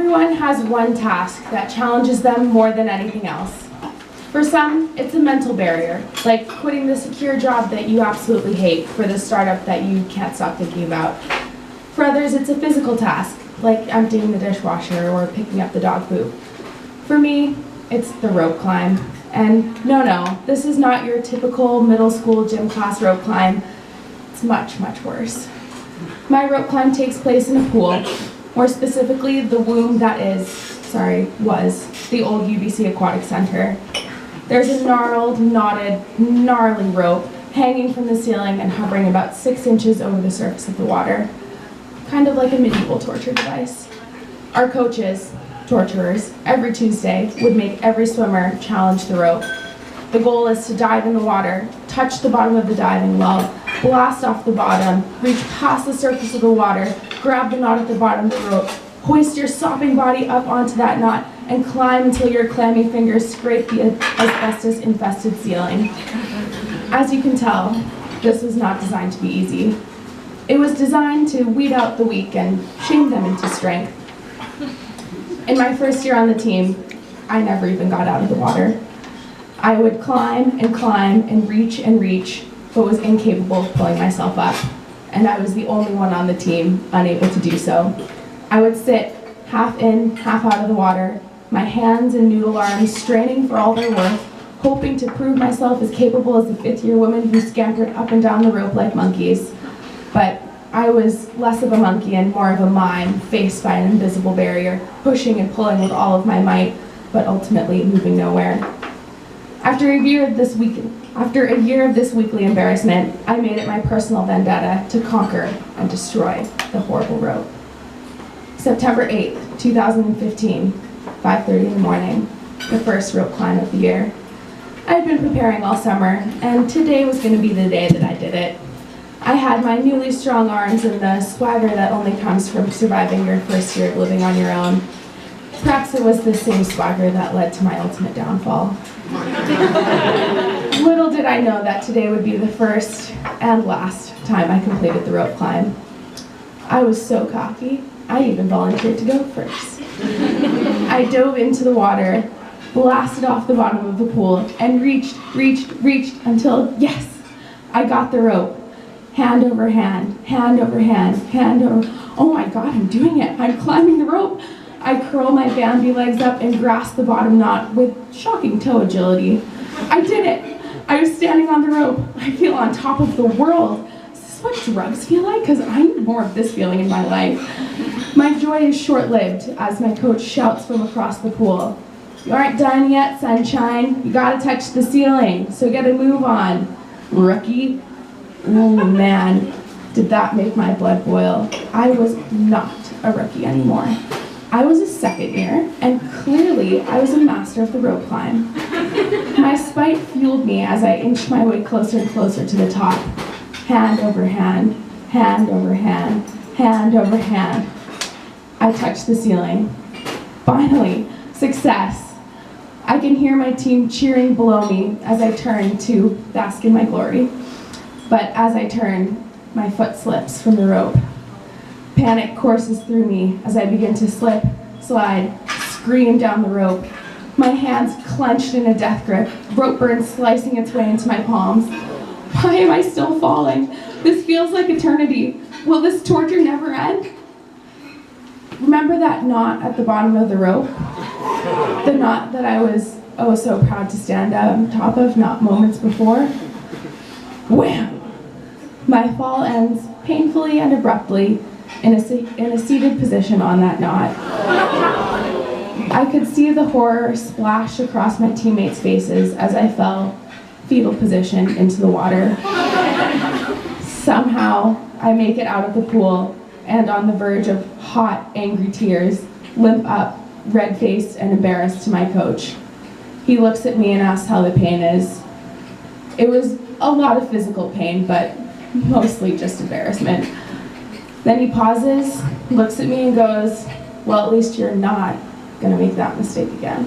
Everyone has one task that challenges them more than anything else. For some, it's a mental barrier, like quitting the secure job that you absolutely hate for the startup that you can't stop thinking about. For others, it's a physical task, like emptying the dishwasher or picking up the dog poop. For me, it's the rope climb. And no, this is not your typical middle school gym class rope climb. It's much, much worse. My rope climb takes place in a pool, more specifically the womb that was the old UBC Aquatic Center. There's a gnarled, knotted, gnarly rope hanging from the ceiling and hovering about 6 inches over the surface of the water, kind of like a medieval torture device. Our coaches, torturers, every Tuesday would make every swimmer challenge the rope. The goal is to dive in the water, touch the bottom of the diving well, blast off the bottom, reach past the surface of the water, grab the knot at the bottom of the rope, hoist your sopping body up onto that knot, and climb until your clammy fingers scrape the asbestos-infested ceiling. As you can tell, this was not designed to be easy. It was designed to weed out the weak and shame them into strength. In my first year on the team, I never even got out of the water. I would climb and reach, but was incapable of pulling myself up. And I was the only one on the team unable to do so. I would sit half in, half out of the water, my hands and noodle arms straining for all their worth, hoping to prove myself as capable as the fifth-year woman who scampered up and down the rope like monkeys. But I was less of a monkey and more of a mime, faced by an invisible barrier, pushing and pulling with all of my might, but ultimately moving nowhere. After a year of this weekly embarrassment, I made it my personal vendetta to conquer and destroy the horrible rope. September 8th, 2015, 5:30 in the morning, the first rope climb of the year. I had been preparing all summer, and today was going to be the day that I did it. I had my newly strong arms and the swagger that only comes from surviving your first year of living on your own. Perhaps it was the same swagger that led to my ultimate downfall. Little did I know that today would be the first and last time I completed the rope climb. I was so cocky, I even volunteered to go first. I dove into the water, blasted off the bottom of the pool, and reached until, yes, I got the rope. Hand over hand, hand over hand, hand over, oh my God, I'm doing it, I'm climbing the rope. I curl my Bambi legs up and grasp the bottom knot with shocking toe agility. I did it. I was standing on the rope. I feel on top of the world. Is this what drugs feel like? Because I need more of this feeling in my life. My joy is short-lived as my coach shouts from across the pool. You aren't done yet, sunshine. You gotta touch the ceiling, so get a move on, rookie. Oh man, did that make my blood boil. I was not a rookie anymore. I was a second year, and clearly I was a master of the rope climb. My spite fueled me as I inched my way closer and closer to the top. Hand over hand, hand over hand, hand over hand. I touched the ceiling. Finally, success. I can hear my team cheering below me as I turn to bask in my glory. But as I turn, my foot slips from the rope. Panic courses through me as I begin to slip, slide, scream down the rope. My hands clenched in a death grip, rope burn slicing its way into my palms. Why am I still falling? This feels like eternity. Will this torture never end? Remember that knot at the bottom of the rope? The knot that I was oh so proud to stand on top of not moments before? Wham! My fall ends painfully and abruptly in a seated position on that knot. I could see the horror splash across my teammates' faces as I fell, fetal position, into the water. Somehow, I make it out of the pool and on the verge of hot, angry tears, limp up, red-faced and embarrassed to my coach. He looks at me and asks how the pain is. It was a lot of physical pain, but mostly just embarrassment. Then he pauses, looks at me and goes, well, at least you're not gonna make that mistake again.